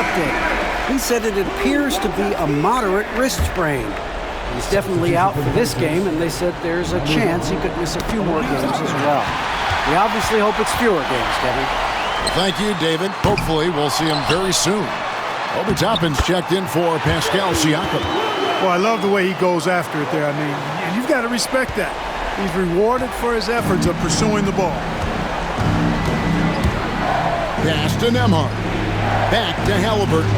update. He said it appears to be a moderate wrist sprain. He's definitely out for this game, and they said there's a chance he could miss a few more games as well. We obviously hope it's fewer games, Kevin. Well, thank you, David. Hopefully we'll see him very soon. Obi Toppin's checked in for Pascal Siakam. Well, I love the way he goes after it there. I mean, and you've got to respect that. He's rewarded for his efforts of pursuing the ball. Pass to Nembhard. Back to Halliburton.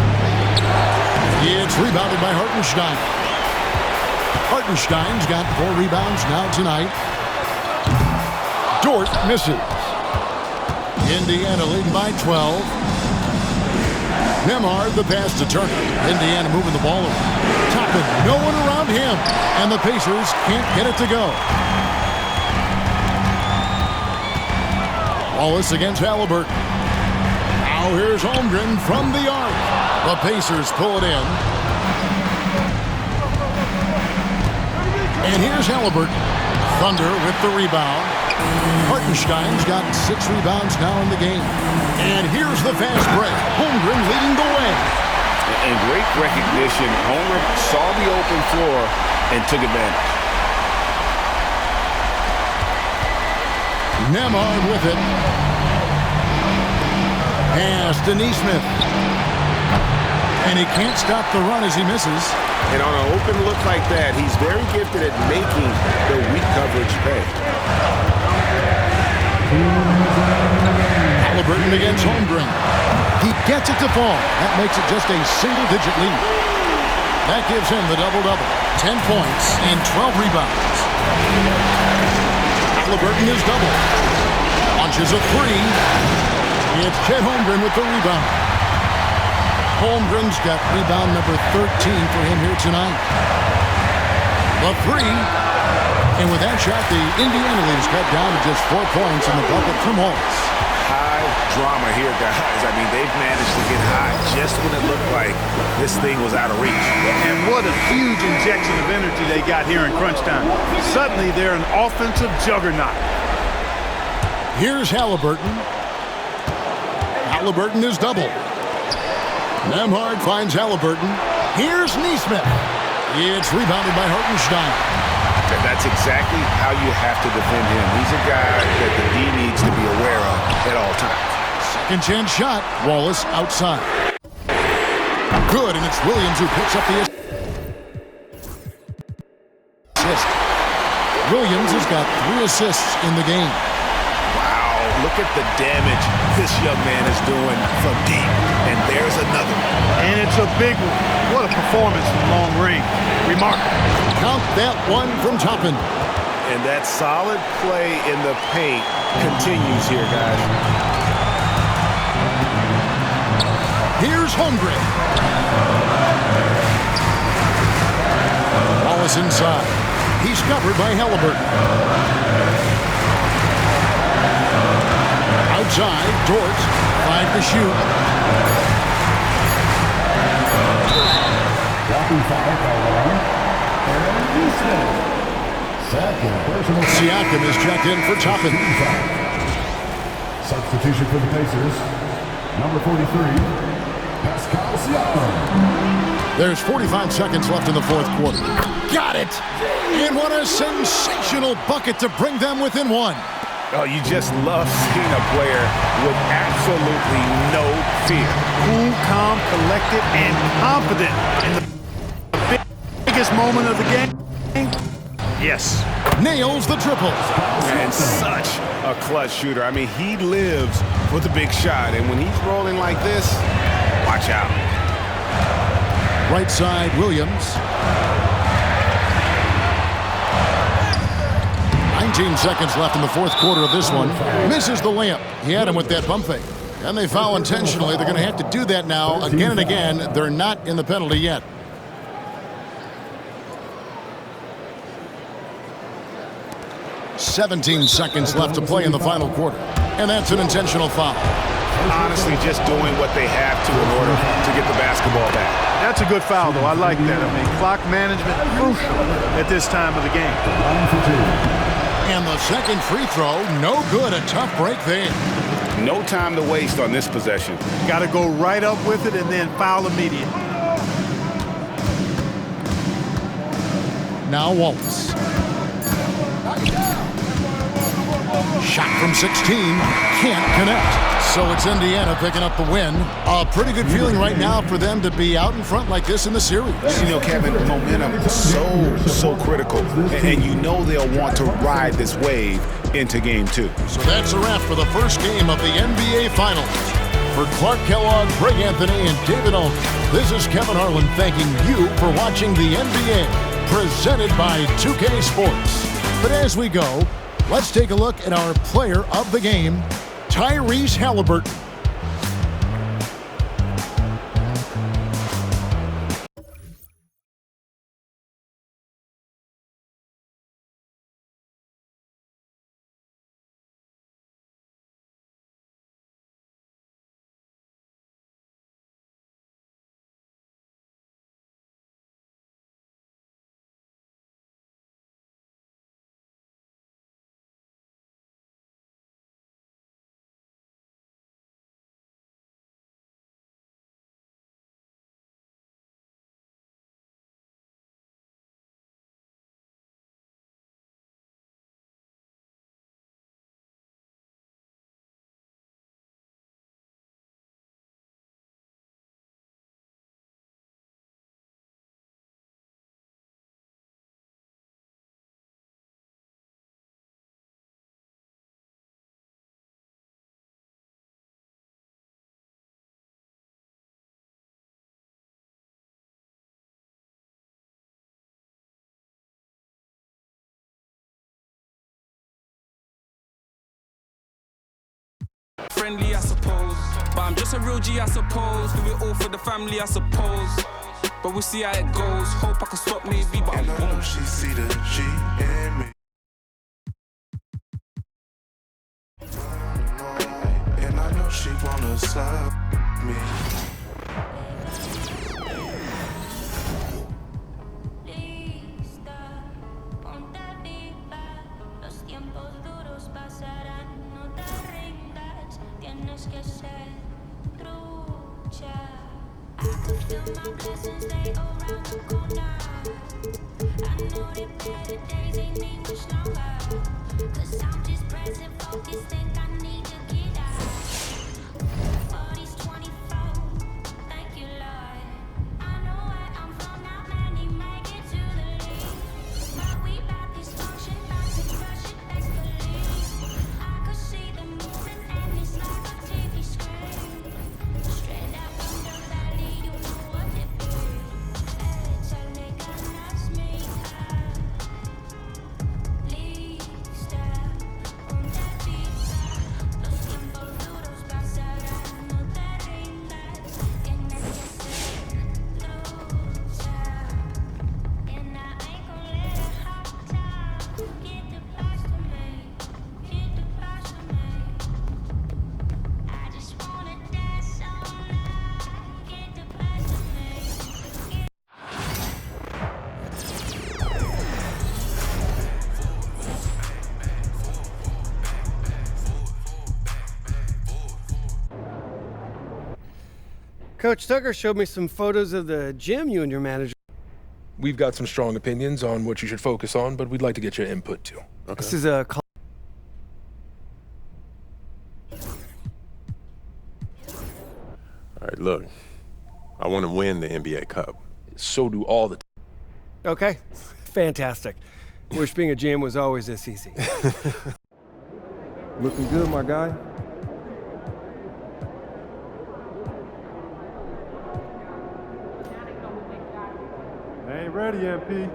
It's rebounded by Hartenstein. Hartenstein's got 4 rebounds now tonight. Dort misses. Indiana leading by 12. Nembhard, the pass to Turner. Indiana moving the ball over. Toppin, no one around him. And the Pacers can't get it to go. Wallace against Halliburton. Now here's Holmgren from the arc. The Pacers pull it in. And here's Halliburton. Thunder with the rebound. Hartenstein's got 6 rebounds now in the game. And here's the fast break. Holmgren leading the way. And great recognition. Homer saw the open floor and took advantage. Nembhard with it. Pass to Nesmith. And he can't stop the run as he misses. And on an open look like that, he's very gifted at making the weak coverage pay. Halliburton against Holmgren. He gets it to fall. That makes it just a single-digit lead. That gives him the double-double. 10 points and 12 rebounds. Halliburton is double. Launches a 3. It's Chet Holmgren with the rebound. Holmgren's got rebound number 13 for him here tonight. The 3. And with that shot, the Indiana lead is cut down to just 4 points in the bucket from Wallace. High drama here, guys. I mean, they've managed to get high just when it looked like this thing was out of reach. And what a huge injection of energy they got here in crunch time. Suddenly, they're an offensive juggernaut. Here's Halliburton. Halliburton is double. Nembhard finds Halliburton. Here's Nesmith. It's rebounded by Hartenstein. And that's exactly how you have to defend him. He's a guy that the D needs to be aware of at all times. Second chance shot. Wallace outside. Good, and it's Williams who picks up the assist. Williams has got 3 assists in the game. Wow, look at the damage this young man is doing from deep. And there's another one. And it's a big one. What a performance from long range. Remarkable. Count that one from Toppin. And that solid play in the paint continues here, guys. Here's Holmgren. Wallace inside. He's covered by Halliburton. Outside, Dort. 5 to shoot. Dropping 5 by the line. Siakam is checked in for Toppin. Substitution for the Pacers. Number 43, Pascal Siakam. There's 45 seconds left in the 4th quarter. Got it! And what a sensational bucket to bring them within 1. Oh, you just love seeing a player with absolutely no fear. Cool, calm, collected, and confident in the biggest moment of the game. Yes. Nails the triple. And such a clutch shooter. I mean, he lives for the big shot. And when he's rolling like this, watch out. Right side, Williams. 19 seconds left in the 4th quarter of this one. Misses the layup. He had him with that pump fake. And they foul intentionally. They're going to have to do that now again and again. They're not in the penalty yet. 17 seconds left to play in the final quarter. And that's an intentional foul. Honestly, just doing what they have to in order to get the basketball back. That's a good foul, though. I like that. I mean, clock management crucial at this time of the game. And the second free throw, no good. A tough break there. No time to waste on this possession. Got to go right up with it and then foul immediate. Now Wallace. Shot from 16, can't connect. So it's Indiana picking up the win. A pretty good feeling right now for them to be out in front like this in the series. You know, Kevin, momentum is so critical. And you know they'll want to ride this wave into game 2. So that's a wrap for the first game of the NBA Finals. For Clark Kellogg, Greg Anthony, and David Aldridge, this is Kevin Harlan thanking you for watching the NBA, presented by 2K Sports. But as we go, let's take a look at our player of the game, Tyrese Halliburton. Friendly, I suppose, but I'm just a real G, I suppose. Do it all for the family, I suppose. But we'll see how it goes. Hope I can stop maybe, but I won't. She see the G in me. And I know she wanna sub me. Coach Tucker showed me some photos of the gym you and your manager. We've got some strong opinions on what you should focus on, but we'd like to get your input too. Okay. This is a... All right, look, I want to win the NBA Cup. So do all the... Okay, fantastic. Wish being a GM was always this easy. Looking good, my guy. I ain't ready yet, P.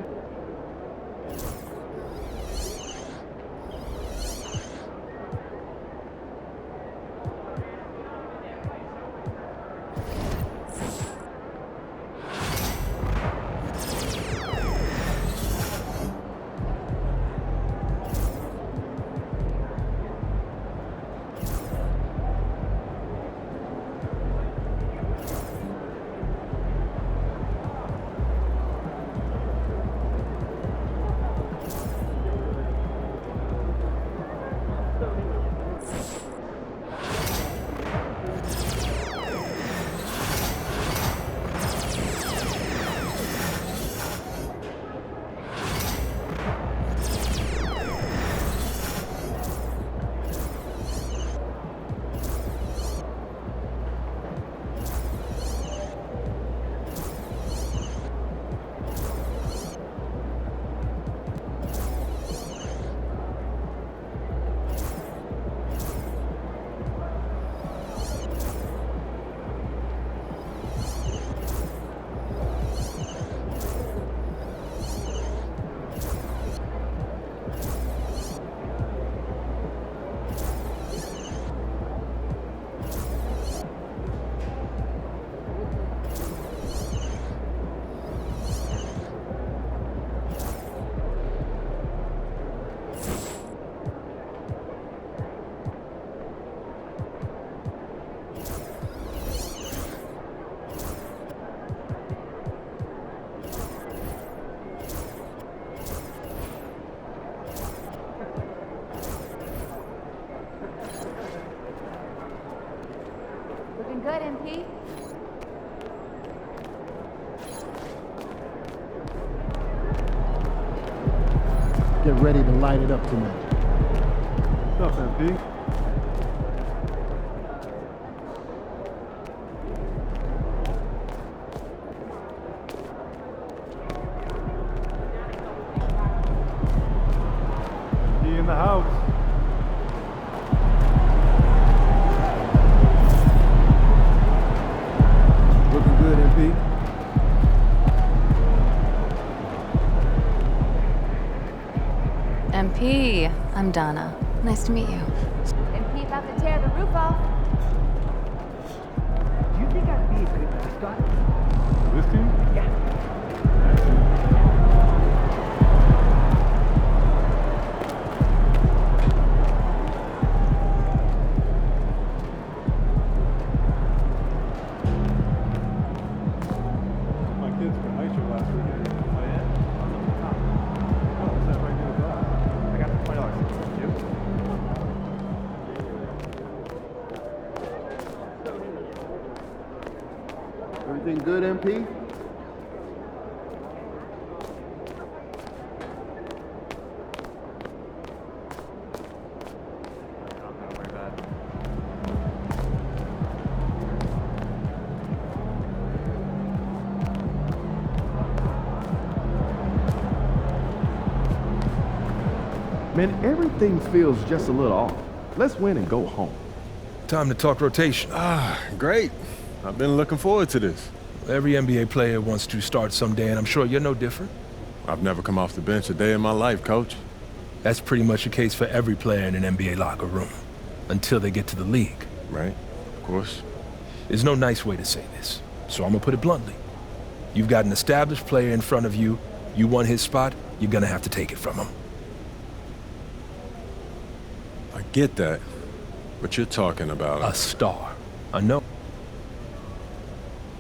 Looking good, MP. Get ready to light it up tonight. What's up, MP? In the house. Looking good, MP. MP, I'm Donna. Nice to meet you. MP about to tear the roof off. Do you think I'd be a good mascot? This team? Yeah. My kids were nicer last weekend. Oh, yeah? Oh, is that right near the glass? I got $20. You? Everything good, MP? Man, everything feels just a little off. Let's win and go home. Time to talk rotation. Great. I've been looking forward to this. Every NBA player wants to start someday, and I'm sure you're no different. I've never come off the bench a day in my life, Coach. That's pretty much the case for every player in an NBA locker room, until they get to the league. Right, of course. There's no nice way to say this, so I'm gonna put it bluntly. You've got an established player in front of you. You want his spot, you're gonna have to take it from him. I get that, but you're talking about A star. I know.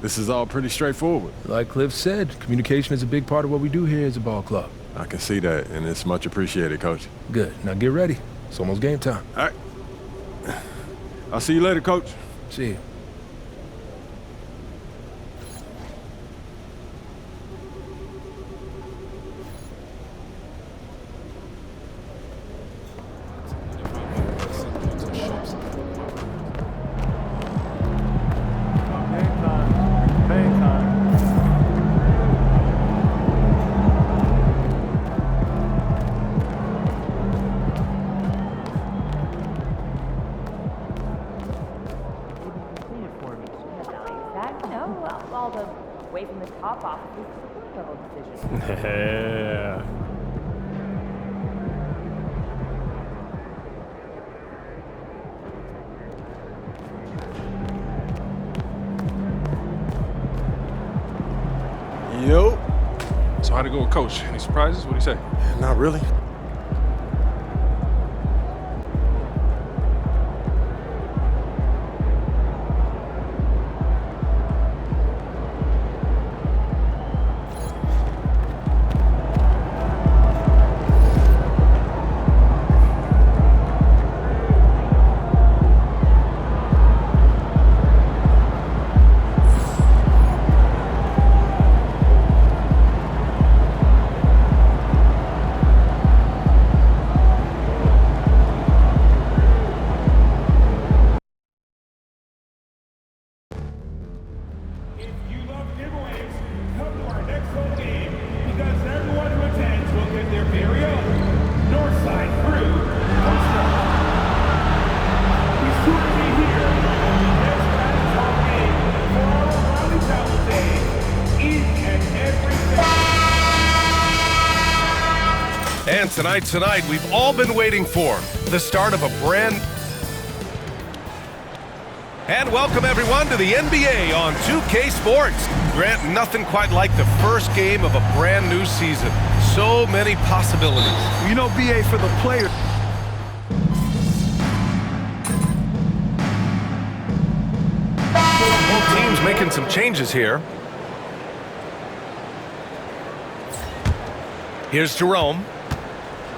This is all pretty straightforward. Like Cliff said, communication is a big part of what we do here as a ball club. I can see that, and it's much appreciated, Coach. Good. Now get ready. It's almost game time. All right. I'll see you later, Coach. See you. All the waving the top off is a level decision. Yeah. Yo. So how'd it go with Coach? Any surprises? What'd he say? Not really. And tonight, we've all been waiting for the start of a brand... And welcome everyone to the NBA on 2K Sports. Grant, nothing quite like the first game of a brand new season. So many possibilities. You know, BA, for the players. Both teams making some changes here. Here's Jerome.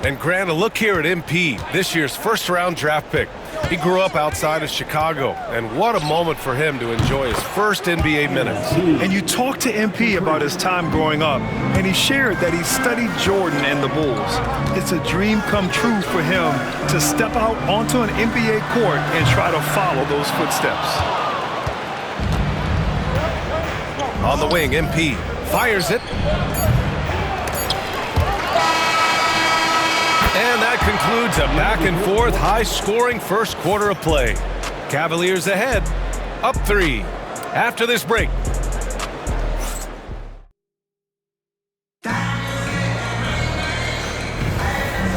And Grant, a look here at MP, this year's first-round draft pick. He grew up outside of Chicago, and what a moment for him to enjoy his first NBA minutes. And you talked to MP about his time growing up, and he shared that he studied Jordan and the Bulls. It's a dream come true for him to step out onto an NBA court and try to follow those footsteps. On the wing, MP fires it. And that concludes a back-and-forth, high-scoring first quarter of play. Cavaliers ahead, up 3 after this break.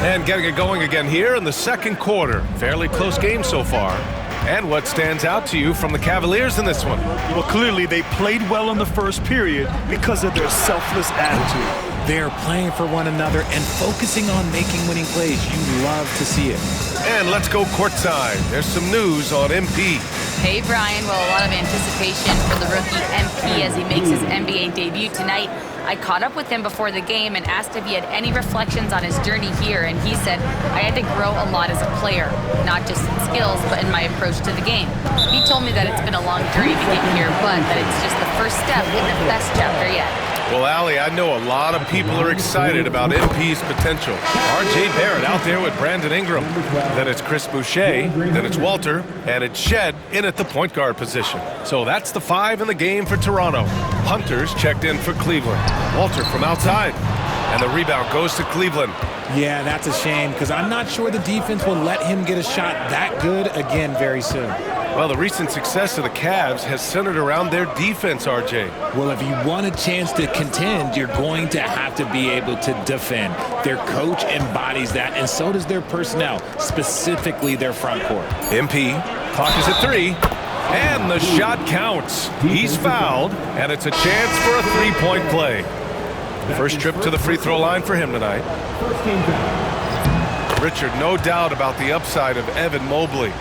And getting it going again here in the second quarter. Fairly close game so far. And what stands out to you from the Cavaliers in this one? Well, clearly they played well in the first period because of their selfless attitude. They're playing for one another and focusing on making winning plays. You love to see it. And let's go courtside. There's some news on MP. Hey, Brian. Well, a lot of anticipation for the rookie MP as he makes his NBA debut tonight. I caught up with him before the game and asked if he had any reflections on his journey here, and he said, I had to grow a lot as a player, not just in skills, but in my approach to the game. He told me that it's been a long journey to get here, but that it's just the first step in the best chapter yet. Well, Allie, I know a lot of people are excited about MP's potential. R.J. Barrett out there with Brandon Ingram. Then it's Chris Boucher. Then it's Walter. And it's Shed in at the point guard position. So that's the 5 in the game for Toronto. Hunter's checked in for Cleveland. Walter from outside. And the rebound goes to Cleveland. Yeah, that's a shame because I'm not sure the defense will let him get a shot that good again very soon. Well, the recent success of the Cavs has centered around their defense, RJ. Well, if you want a chance to contend, you're going to have to be able to defend. Their coach embodies that, and so does their personnel, specifically their front court. MP, clock is at 3, and the shot counts. He's fouled, and it's a chance for a three-point play. First trip to the free throw line for him tonight. Richard, no doubt about the upside of Evan Mobley.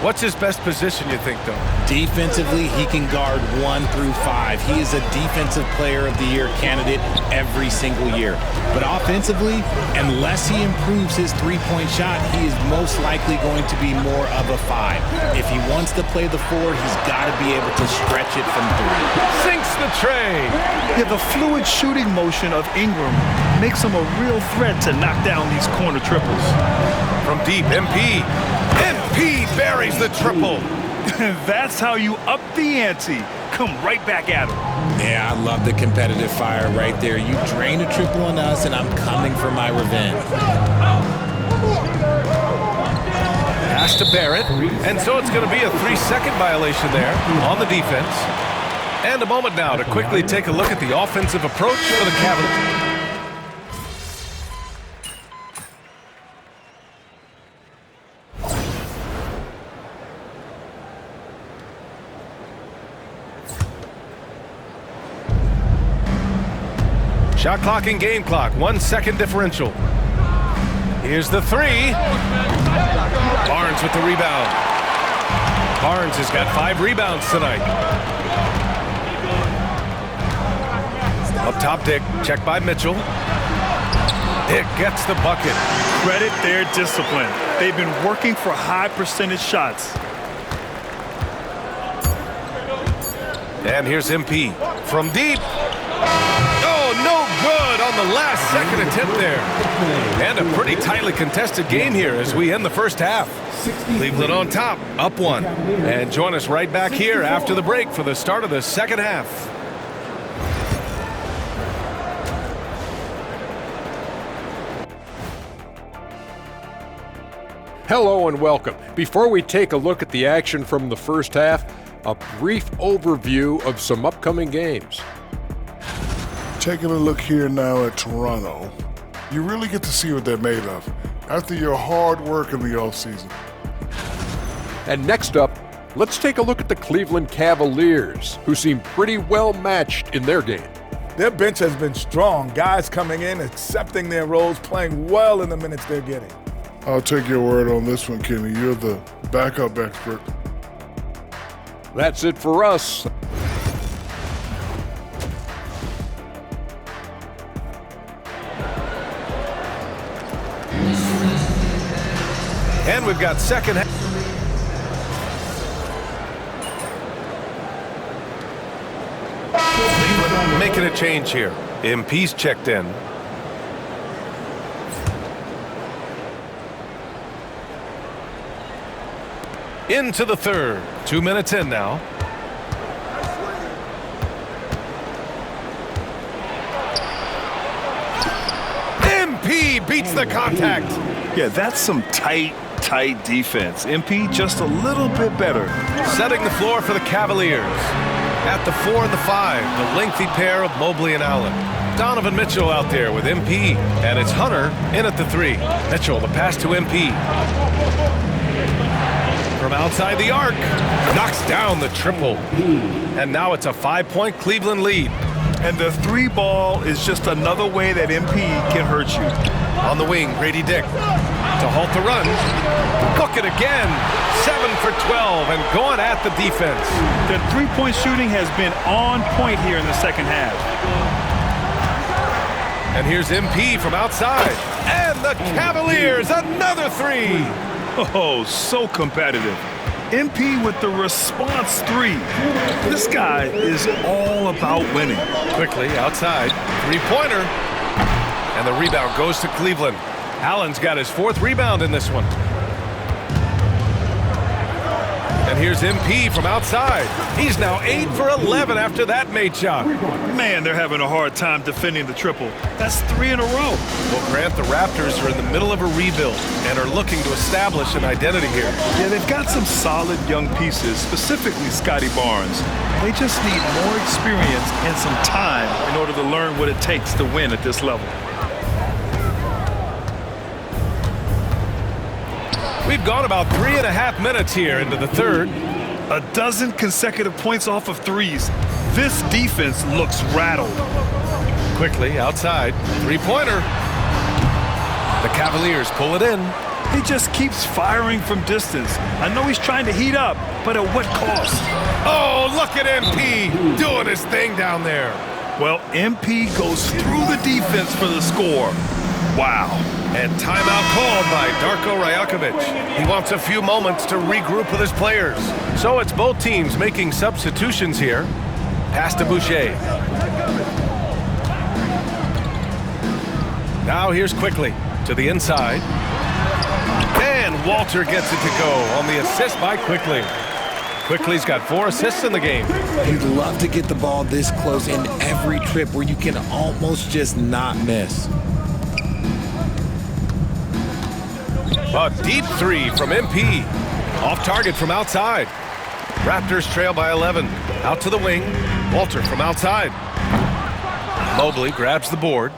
What's his best position, you think, though? Defensively, he can guard 1 through 5. He is a Defensive Player of the Year candidate every single year. But offensively, unless he improves his three-point shot, he is most likely going to be more of a 5. If he wants to play the 4, he's got to be able to stretch it from 3. Sinks the tray. Yeah, the fluid shooting motion of Ingram makes him a real threat to knock down these corner triples. From deep, MP. MP buries the triple. That's how you up the ante. Come right back at him. Yeah, I love the competitive fire right there. You drain a triple on us, and I'm coming for my revenge. Pass to Barrett, and so it's going to be a 3-second violation there on the defense. And a moment now to quickly take a look at the offensive approach for the Cavaliers. Shot clock and game clock, 1 second differential. Here's the 3. Barnes with the rebound. Barnes has got 5 rebounds tonight. Up top, Dick, checked by Mitchell. Dick gets the bucket. Credit their discipline. They've been working for high percentage shots. And here's MP from deep. No good on the last second attempt there. And a pretty tightly contested game here as we end the first half. Cleveland on top, up 1. And join us right back here after the break for the start of the second half. Hello and welcome. Before we take a look at the action from the first half, a brief overview of some upcoming games. Taking a look here now at Toronto, you really get to see what they're made of after your hard work in the offseason. And next up, let's take a look at the Cleveland Cavaliers, who seem pretty well matched in their game. Their bench has been strong. Guys coming in, accepting their roles, playing well in the minutes they're getting. I'll take your word on this one, Kenny. You're the backup expert. That's it for us. And we've got second half. making a change here. MP's checked in. Into the third. 2 minutes in now. MP beats the contact. Yeah, that's some tight defense. MP just a little bit better. Setting the floor for the Cavaliers. At the 4 and the 5, the lengthy pair of Mobley and Allen. Donovan Mitchell out there with MP, and it's Hunter in at the 3. Mitchell, the pass to MP. From outside the arc, knocks down the triple. And now it's a 5-point Cleveland lead. And the 3 ball is just another way that MP can hurt you. On the wing, Grady Dick to halt the run. Book it again. 7 for 12 and going at the defense. The 3-point shooting has been on point here in the second half. And here's MP from outside. And the Cavaliers, another 3. Oh, so competitive. MP with the response 3. This guy is all about winning. Quickly outside, 3-pointer. And the rebound goes to Cleveland. Allen's got his 4th rebound in this one. And here's MP from outside. He's now 8 for 11 after that made shot. Man, they're having a hard time defending the triple. That's 3 in a row. Well, Grant, the Raptors are in the middle of a rebuild and are looking to establish an identity here. Yeah, they've got some solid young pieces, specifically Scotty Barnes. They just need more experience and some time in order to learn what it takes to win at this level. We've gone about 3.5 minutes here into the third. A dozen consecutive points off of 3s. This defense looks rattled. Quickly outside, 3-pointer. The Cavaliers pull it in. He just keeps firing from distance. I know he's trying to heat up, but at what cost? Oh, look at MP doing his thing down there. Well, MP goes through the defense for the score. Wow. And timeout called by Darko Rajakovic. He wants a few moments to regroup with his players. So it's both teams making substitutions here. Pass to Boucher. Now here's Quickly to the inside. And Walter gets it to go on the assist by Quickly. Quickly's got 4 assists in the game. You'd love to get the ball this close in every trip where you can almost just not miss. A deep 3 from MP. Off target from outside. Raptors trail by 11. Out to the wing. Walter from outside. Mobley grabs the board.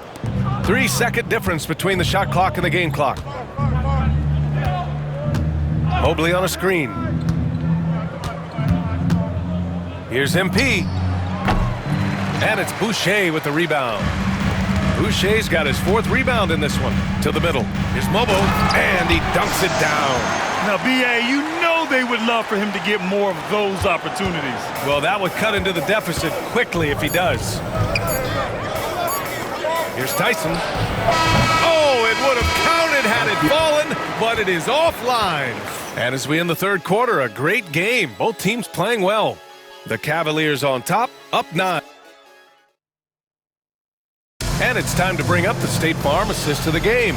3-second difference between the shot clock and the game clock. Mobley on a screen. Here's MP. And it's Boucher with the rebound. Boucher's got his 4th rebound in this one. To the middle. Here's Mobo, and he dunks it down. Now, B.A., you know they would love for him to get more of those opportunities. Well, that would cut into the deficit quickly if he does. Here's Tyson. Oh, it would have counted had it fallen, but it is offline. And as we end the third quarter, a great game. Both teams playing well. The Cavaliers on top, up 9. And it's time to bring up the State Farm assist of the game.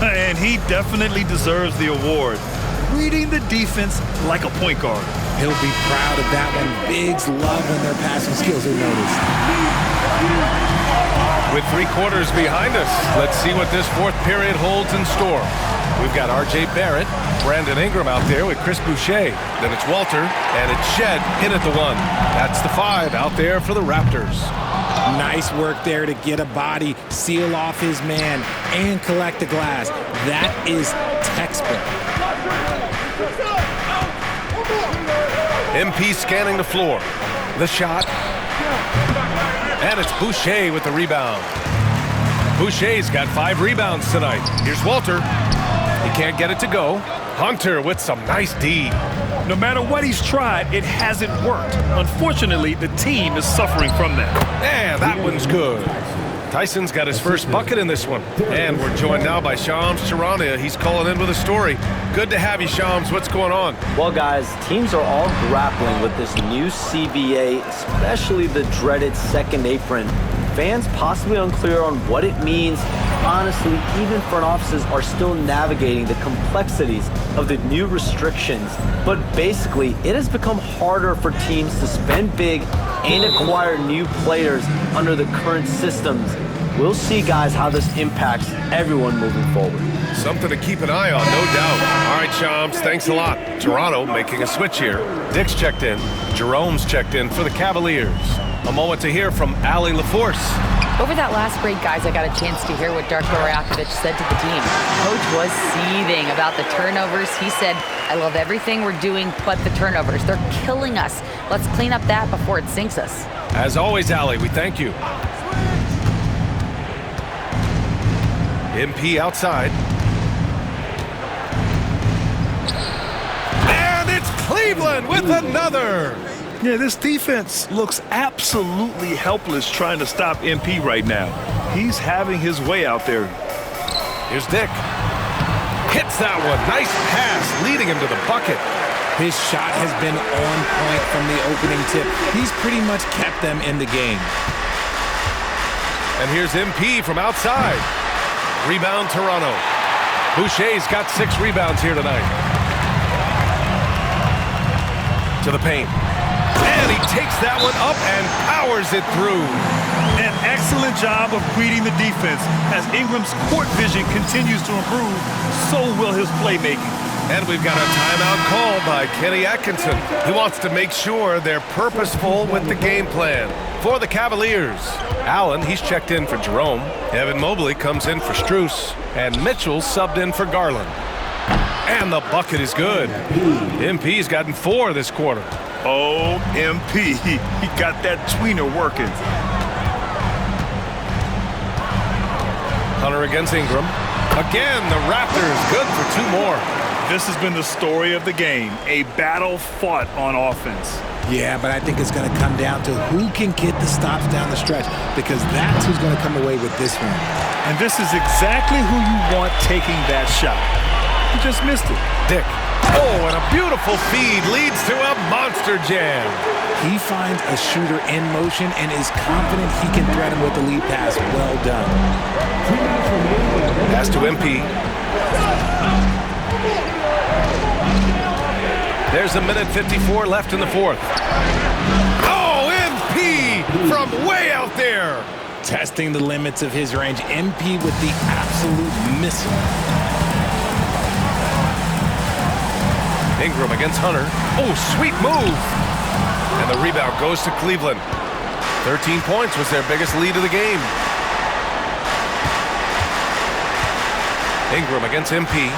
And he definitely deserves the award. Reading the defense like a point guard. He'll be proud of that one. Bigs love when their passing skills are noticed. With 3 quarters behind us, let's see what this 4th period holds in store. We've got R.J. Barrett, Brandon Ingram out there with Chris Boucher. Then it's Walter, and it's Shed in at the 1. That's the 5 out there for the Raptors. Nice work there to get a body, seal off his man, and collect the glass. That is textbook. MP scanning the floor. The shot. And it's Boucher with the rebound. Boucher's got 5 rebounds tonight. Here's Walter. He can't get it to go. Hunter with some nice D. No matter what he's tried, it hasn't worked. Unfortunately, the team is suffering from that. And that one's good. Tyson's got his first bucket in this one. And we're joined now by Shams Charania. He's calling in with a story. Good to have you, Shams. What's going on? Well, guys, teams are all grappling with this new CBA, especially the dreaded second apron. Fans possibly unclear on what it means. Honestly, even front offices are still navigating the complexities of the new restrictions. But basically, it has become harder for teams to spend big and acquire new players under the current systems. We'll see, guys, how this impacts everyone moving forward. Something to keep an eye on, no doubt. All right, Shams, thanks a lot. Toronto making a switch here. Dick's checked in. Jerome's checked in for the Cavaliers. A moment to hear from Allie LaForce. Over that last break, guys, I got a chance to hear what Darko Rajakovic said to the team. Coach was seething about the turnovers. He said, I love everything we're doing but the turnovers. They're killing us. Let's clean up that before it sinks us. As always, Allie, we thank you. MP outside. And it's Cleveland with another. Yeah, this defense looks absolutely helpless trying to stop MP right now. He's having his way out there. Here's Dick. Hits that one. Nice pass, leading him to the bucket. His shot has been on point from the opening tip. He's pretty much kept them in the game. And here's MP from outside. Rebound Toronto. Boucher's got 6 rebounds here tonight. To the paint. And he takes that one up and powers it through. An excellent job of reading the defense. As Ingram's court vision continues to improve, so will his playmaking. And we've got a timeout called by Kenny Atkinson. He wants to make sure they're purposeful with the game plan. For the Cavaliers, Allen, he's checked in for Jerome. Evan Mobley comes in for Strus. And Mitchell subbed in for Garland. And the bucket is good. MP's gotten 4 this quarter. Oh, MP, he got that tweener working. Hunter against Ingram. Again, the Raptors good for 2 more. This has been the story of the game, a battle fought on offense. Yeah, but I think it's going to come down to who can get the stops down the stretch, because that's who's going to come away with this one. And this is exactly who you want taking that shot. You just missed it. Dick. Oh, and a beautiful feed leads to a monster jam. He finds a shooter in motion and is confident he can thread him with the lead pass. Well done. Pass to MP. There's a minute 54 left in the 4th. Oh, MP from way out there. Testing the limits of his range. MP with the absolute missile. Ingram against Hunter. Oh, sweet move. And the rebound goes to Cleveland. 13 points was their biggest lead of the game. Ingram against MP.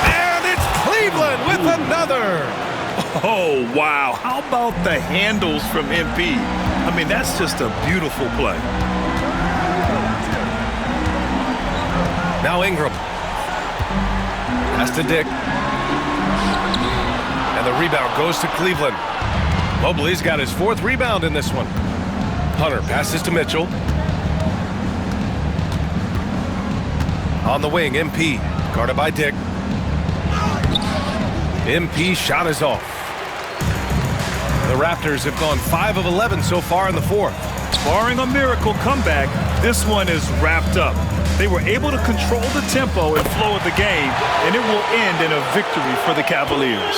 And it's Cleveland with another. Oh, wow. How about the handles from MP? I mean, that's just a beautiful play. Now Ingram. Pass to Dick. And the rebound goes to Cleveland. Mobley's got his 4th rebound in this one. Hunter passes to Mitchell. On the wing, MP. Guarded by Dick. MP shot is off. The Raptors have gone 5 of 11 so far in the 4th. Barring a miracle comeback, this one is wrapped up. They were able to control the tempo and flow of the game, and it will end in a victory for the Cavaliers.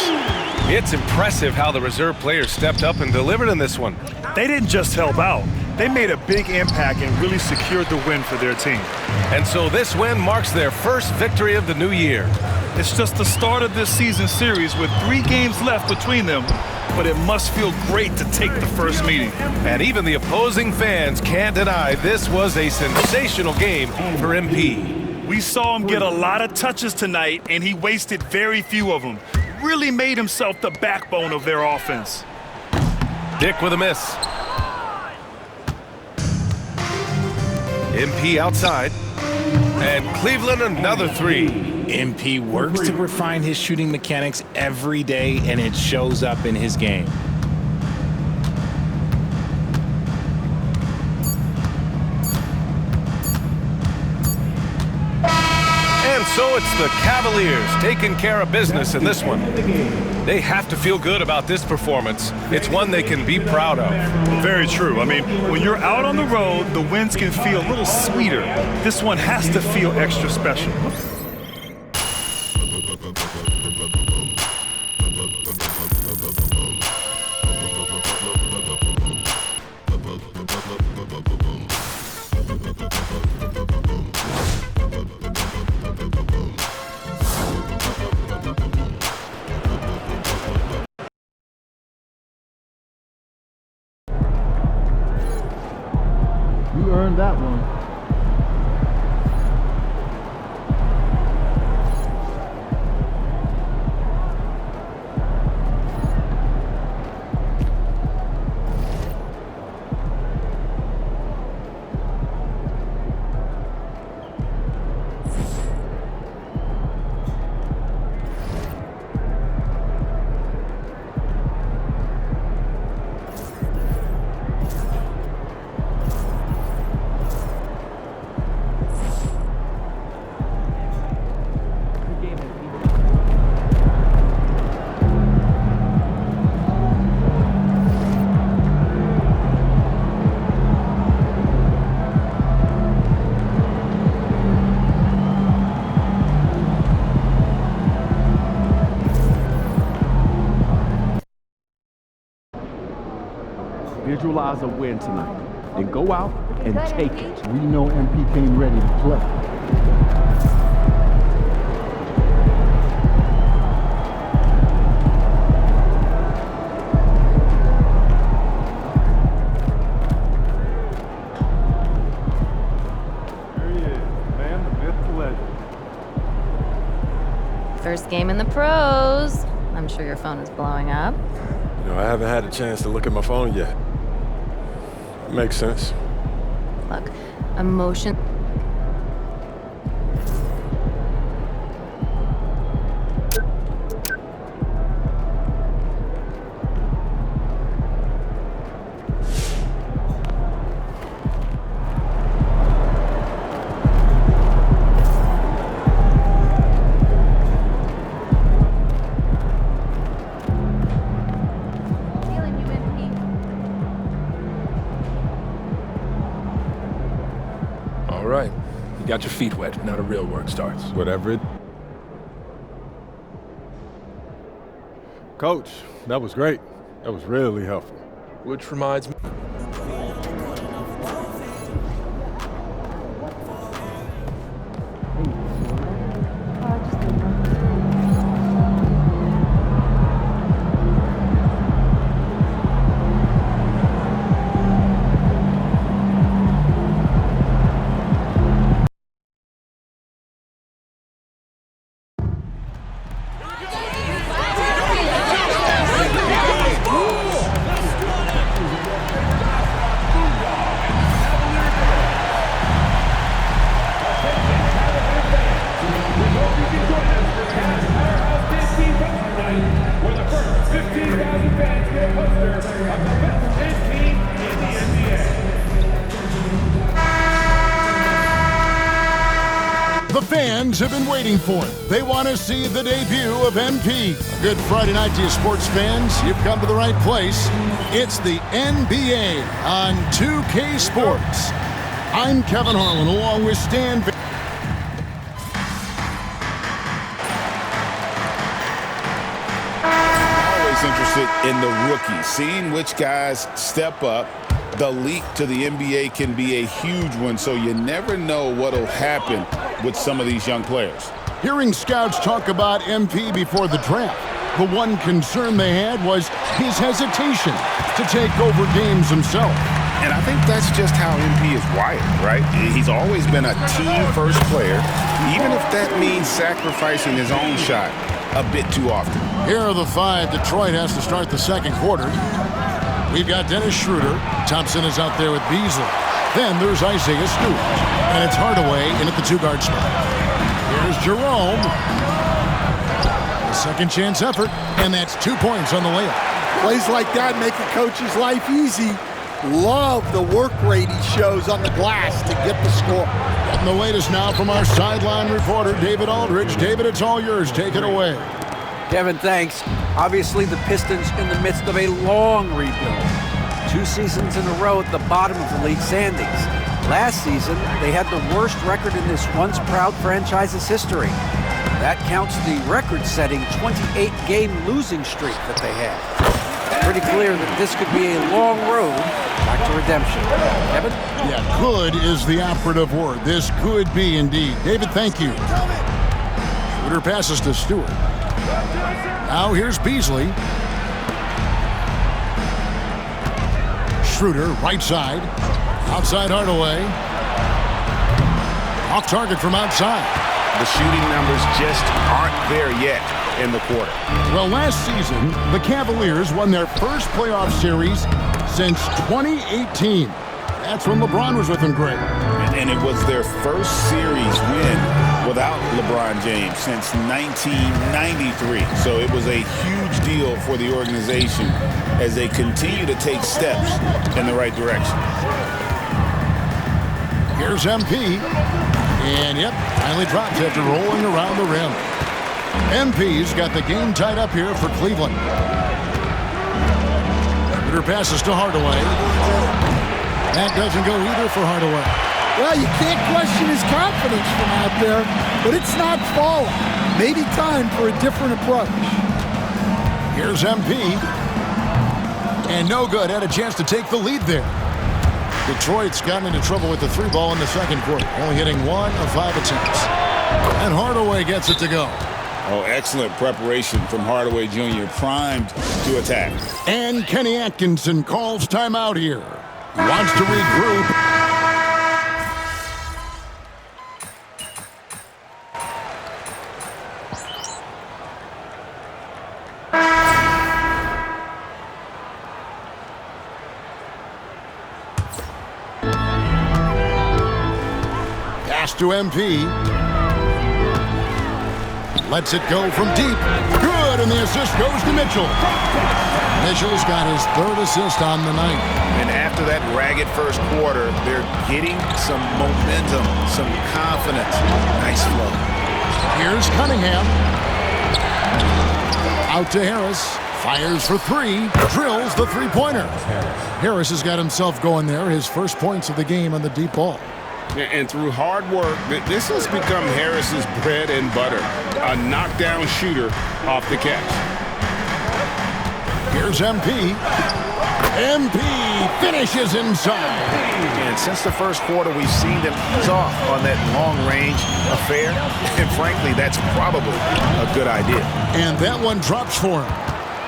It's impressive how the reserve players stepped up and delivered in this one. They didn't just help out. They made a big impact and really secured the win for their team. And so this win marks their first victory of the new year. It's just the start of this season series with 3 games left between them, but it must feel great to take the first meeting. And even the opposing fans can't deny this was a sensational game for MP. We saw him get a lot of touches tonight, and he wasted very few of them. Really made himself the backbone of their offense. Dick with a miss. MP outside. And Cleveland another 3. MP works to refine his shooting mechanics every day, and it shows up in his game. so it's the Cavaliers taking care of business in this one. They have to feel good about this performance. It's one they can be proud of. Very true. I mean, when you're out on the road, the wins can feel a little sweeter. This one has to feel extra special. You earned that one. Visualize a win tonight and go out and take it. We know MP came ready to play. There he is, man, the myth, the legend. First game in the pros. I'm sure your phone is blowing up. You know, I haven't had a chance to look at my phone yet. Makes sense. Look, emotion. All right. You got your feet wet. Now the real work starts. Whatever it... Coach, that was great. That was really helpful. Which reminds me... The fans have been waiting for it. They want to see the debut of MP. A good Friday night to you, sports fans. You've come to the right place. It's the NBA on 2K Sports. I'm Kevin Harlan, along with Stan. Always interested in the rookies, seeing which guys step up. The leap to the NBA can be a huge one, so you never know what'll happen with some of these young players. Hearing scouts talk about MP before the draft, the one concern they had was his hesitation to take over games himself. And I think that's just how MP is wired, right? He's always been a team-first player, even if that means sacrificing his own shot a bit too often. Here are the five Detroit has to start the second quarter. We've got Dennis Schroeder. Thompson is out there with Beasley. Then there's Isaiah Stewart. And it's Hardaway in at the two-guard spot. Here's Jerome. A second chance effort, and that's 2 points on the layup. Plays like that make a coach's life easy. Love the work rate he shows on the glass to get the score. And the latest now from our sideline reporter, David Aldridge. David, it's all yours. Take it away. Kevin, thanks. Obviously, the Pistons in the midst of a long rebuild. 2 seasons in a row at the bottom of the league standings. Last season, they had the worst record in this once proud franchise's history. That counts the record-setting 28-game losing streak that they had. Pretty clear that this could be a long road back to redemption. Kevin? Yeah, could is the operative word. This could be indeed. David, thank you. Schroeder passes to Stewart. Now here's Beasley. Schroeder, right side. Outside Hardaway. Off target from outside. The shooting numbers just aren't there yet in the quarter. Well, last season, the Cavaliers won their first playoff series since 2018. That's when LeBron was with them, Greg. And it was their first series win without LeBron James since 1993. So it was a huge deal for the organization as they continue to take steps in the right direction. Here's MP. And, yep, finally dropped after rolling around the rim. MP's got the game tied up here for Cleveland. Schroeder passes to Hardaway. That doesn't go either for Hardaway. Well, you can't question his confidence from out there, but it's not falling. Maybe time for a different approach. Here's MP. And no good. Had a chance to take the lead there. Detroit's gotten into trouble with the 3 ball in the second quarter, only hitting 1 of 5 attempts. And Hardaway gets it to go. Oh, excellent preparation from Hardaway Jr., primed to attack. And Kenny Atkinson calls timeout here. He wants to regroup. To MP. Lets it go from deep. Good, and the assist goes to Mitchell. Mitchell's got his 3rd assist on the night. And after that ragged first quarter, they're getting some momentum, some confidence. Nice flow. Here's Cunningham. Out to Harris. Fires for 3. Drills the 3-pointer. Harris has got himself going there. His first points of the game on the deep ball. And through hard work, this has become Harris's bread and butter. A knockdown shooter off the catch. Here's MP. MP finishes inside. And since the first quarter, we've seen them ease off on that long-range affair. And frankly, that's probably a good idea. And that one drops for him.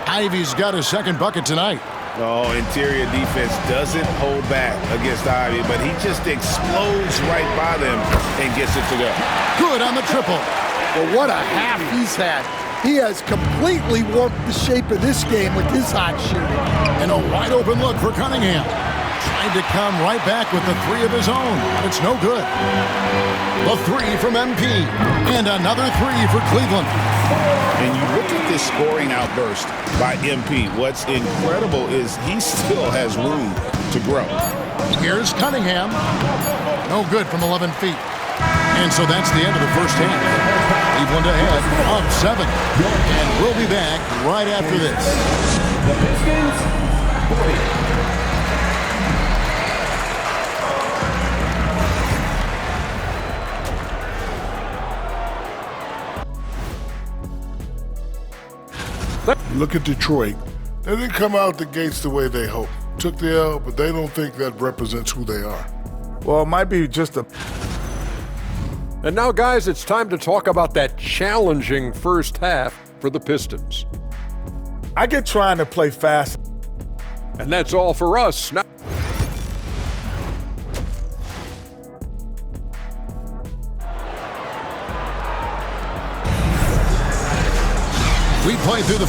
Ivy's got his 2nd bucket tonight. Oh, interior defense doesn't hold back against Ivy, but he just explodes right by them and gets it to go. Good on the triple. Well, what a half he's had. He has completely warped the shape of this game with his hot shooting. And a wide open look for Cunningham. Trying to come right back with the 3 of his own. It's no good. The 3 from MP. And another 3 for Cleveland. And you look at this scoring outburst by MP. What's incredible is he still has room to grow. Here's Cunningham. No good from 11 feet. And so that's the end of the first half. Cleveland ahead, up 7. And we'll be back right after this. The Pistons, 40. Look at Detroit. They didn't come out the gates the way they hoped. Took the L, but they don't think that represents who they are. Well, it might be just a... And now, guys, it's time to talk about that challenging first half for the Pistons. I get trying to play fast. And that's all for us. Now we play through the...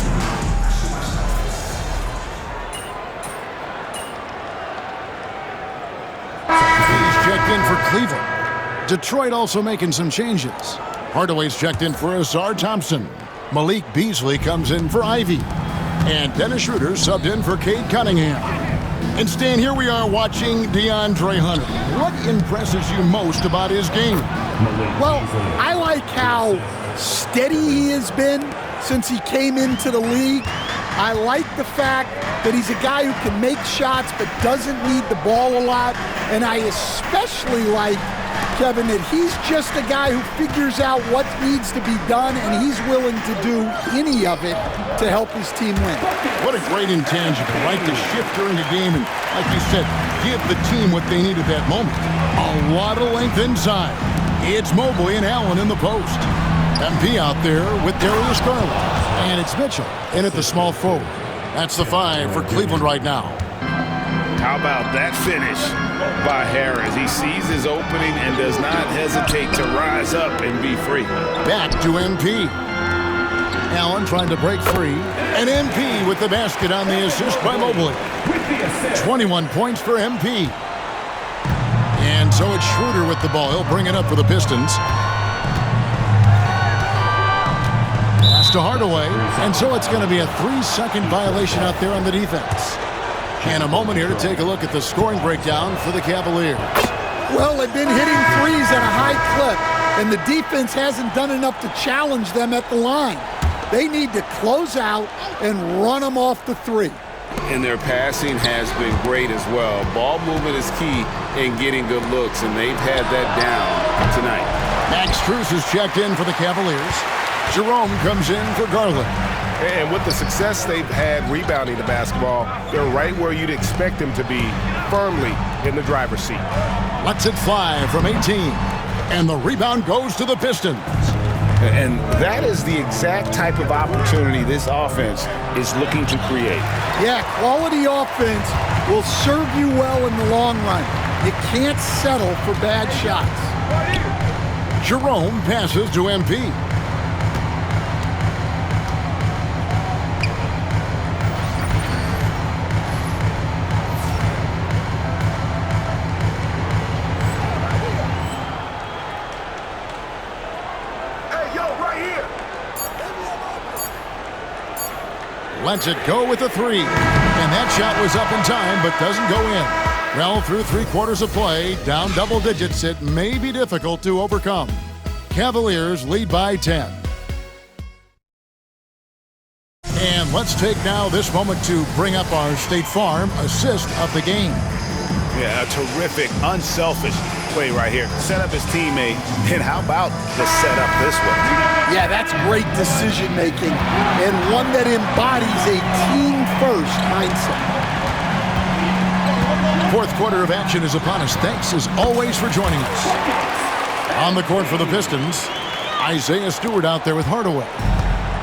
He's checked in for Cleveland. Detroit also making some changes. Hardaway's checked in for Azar Thompson. Malik Beasley comes in for Ivy. And Dennis Schroeder subbed in for Cade Cunningham. And Stan, here we are watching DeAndre Hunter. What impresses you most about his game? Well, I like how steady he has been since he came into the league. I like the fact that he's a guy who can make shots but doesn't need the ball a lot. And I especially like, Kevin, that he's just a guy who figures out what needs to be done, and he's willing to do any of it to help his team win. What a great intangible, right? To shift during the game and, like you said, give the team what they need at that moment. A lot of length inside. It's Mobley and Allen in the post. MP out there with Darius Garland. And it's Mitchell in at the small forward. That's the 5 for Cleveland right now. How about that finish by Harris? He sees his opening and does not hesitate to rise up and be free. Back to MP. Allen trying to break free. And MP with the basket on the assist by Mobley. 21 points for MP. And so it's Schroeder with the ball. He'll bring it up for the Pistons. Pass to Hardaway. And so it's going to be a 3-second violation out there on the defense. And a moment here to take a look at the scoring breakdown for the Cavaliers. Well, they've been hitting threes at a high clip, and the defense hasn't done enough to challenge them at the line. They need to close out and run them off the three. And their passing has been great as well. Ball movement is key in getting good looks, and they've had that down tonight. Max Strus is checked in for the Cavaliers. Jerome comes in for Garland. And with the success they've had rebounding the basketball, they're right where you'd expect them to be, firmly in the driver's seat. Lets it fly from 18. And the rebound goes to the Pistons. And that is the exact type of opportunity this offense is looking to create. Yeah, quality offense will serve you well in the long run. You can't settle for bad shots. Jerome passes to MP. Lets it go with a 3. And that shot was up in time, but doesn't go in. Well, through 3/4 of play, down double digits, it may be difficult to overcome. Cavaliers lead by 10. And let's take now this moment to bring up our State Farm assist of the game. Yeah, a terrific, unselfish play right here. Set up his teammate, and how about the setup this way? Yeah, that's great decision making, and one that embodies a team-first mindset. Fourth quarter of action is upon us. Thanks as always for joining us. On the court for the Pistons, Isaiah Stewart out there with Hardaway.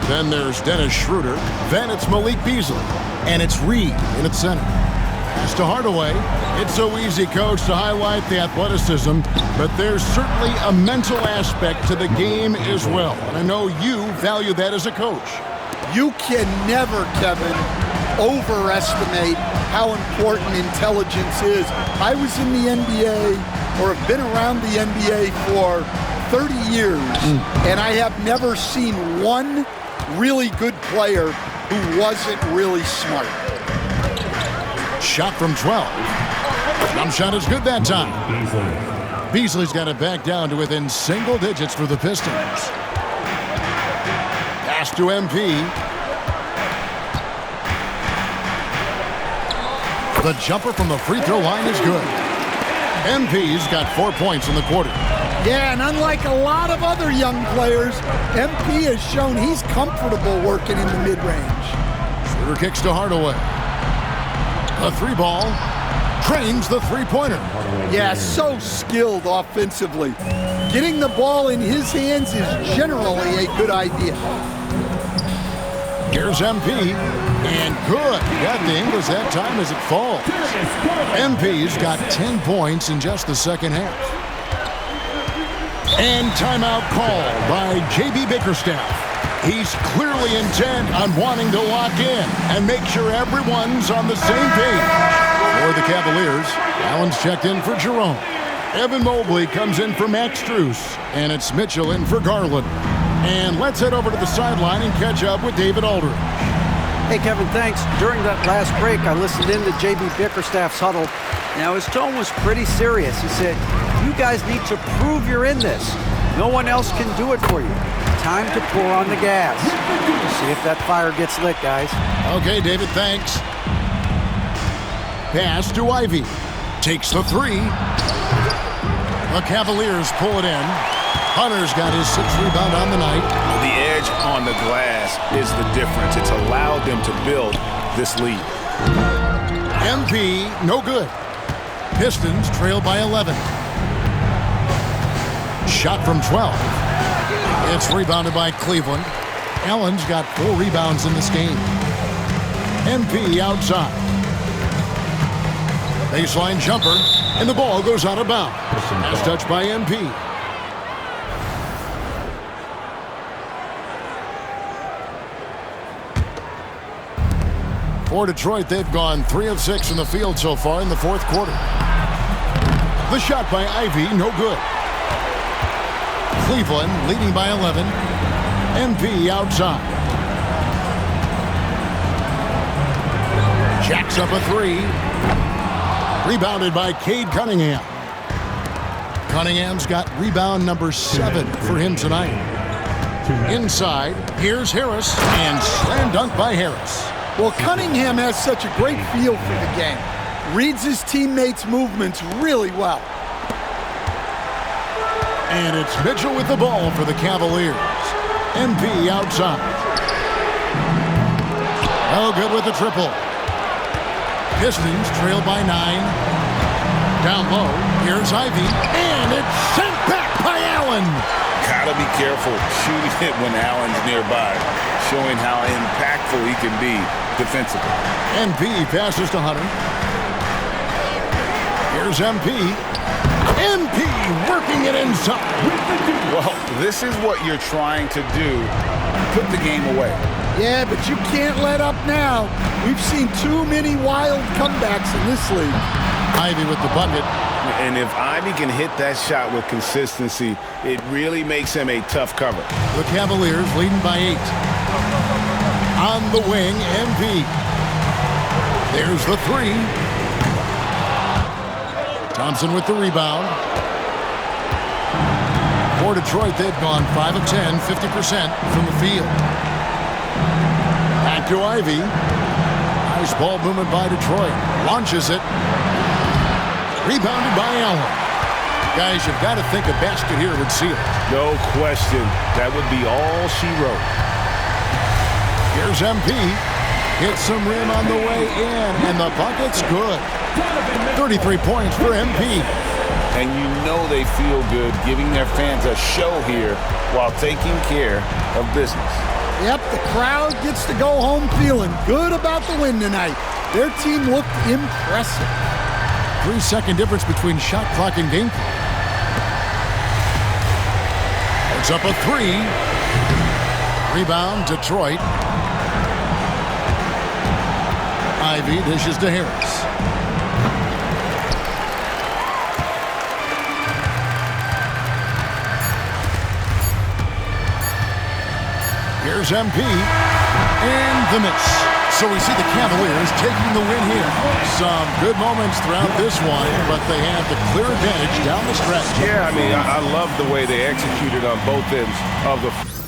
Then there's Dennis Schroeder. Then it's Malik Beasley. And it's Reed in its center. Pass to Hardaway. It's so easy, Coach, to highlight the athleticism, but there's certainly a mental aspect to the game as well. And I know you value that as a coach. You can never, Kevin, overestimate how important intelligence is. I was in the NBA, or have been around the NBA for 30 years, and I have never seen one really good player who wasn't really smart. Shot from 12. Jump shot is good that time. Beasley's got it back down to within single digits for the Pistons. Pass to MP. The jumper from the free throw line is good. MP's got 4 points in the quarter. Yeah, and unlike a lot of other young players, MP has shown he's comfortable working in the mid-range. Schroeder kicks to Hardaway. The 3-ball trains the three-pointer. Yeah, so skilled offensively. Getting the ball in his hands is generally a good idea. Here's MP, and good. Got the Ingles that time as it falls. MP's got 10 points in just the second half. And timeout called by J.B. Bickerstaff. He's clearly intent on wanting to lock in and make sure everyone's on the same page. For the Cavaliers, Allen's checked in for Jerome. Evan Mobley comes in for Max Strus, and it's Mitchell in for Garland. And let's head over to the sideline and catch up with David Aldridge. Hey, Kevin, thanks. During that last break, I listened in to J.B. Bickerstaff's huddle. Now, his tone was pretty serious. He said, you guys need to prove you're in this. No one else can do it for you. Time to pour on the gas. We'll see if that fire gets lit, guys. Okay, David, thanks. Pass to Ivey. Takes the three. The Cavaliers pull it in. Hunter's got his 6th rebound on the night. The edge on the glass is the difference. It's allowed them to build this lead. MP, no good. Pistons trail by 11. Shot from 12. It's rebounded by Cleveland. Allen's got 4 rebounds in this game. MP outside. Baseline jumper, and the ball goes out of bounds. As touched by MP. For Detroit, they've gone 3 of 6 in the field so far in the 4th quarter. The shot by Ivey, no good. Cleveland leading by 11. MP outside. Jacks up a 3. Rebounded by Cade Cunningham. Cunningham's got rebound number 7 for him tonight. Inside, here's Harris, and slam dunk by Harris. Well, Cunningham has such a great feel for the game. Reads his teammates' movements really well. And it's Mitchell with the ball for the Cavaliers. MP outside. Oh, good with the triple. Pistons trail by 9. Down low, here's Ivey, and it's sent back by Allen. Gotta be careful shooting it when Allen's nearby, showing how impactful he can be defensively. MP passes to Hunter. Here's MP. MP working it inside. Well, this is what you're trying to do. Put the game away. Yeah, but you can't let up now. We've seen too many wild comebacks in this league. Ivey with the bucket. And if Ivey can hit that shot with consistency, it really makes him a tough cover. The Cavaliers leading by 8. On the wing, MP. There's the 3. Thompson with the rebound. For Detroit, they've gone 5 of 10, 50% from the field. Back to Ivey. Nice ball movement by Detroit. Launches it. Rebounded by Allen. Guys, you've got to think a basket here would seal it. No question. That would be all she wrote. Here's MP. Hits some rim on the way in, and the bucket's good. 33 points for MP. And you know they feel good giving their fans a show here while taking care of business. Yep, the crowd gets to go home feeling good about the win tonight. Their team looked impressive. 3-second difference between shot clock and game clock. It's up a 3. Rebound, Detroit. Ivey dishes to Harris. Here's MP. And the miss. So we see the Cavaliers taking the win here. Some good moments throughout this one, but they have the clear advantage down the stretch. Yeah, I mean, I love the way they executed on both ends of the...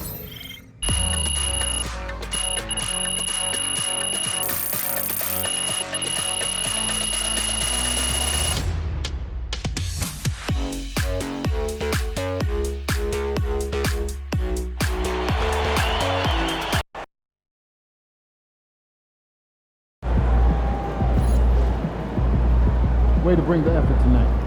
Way to bring the effort tonight.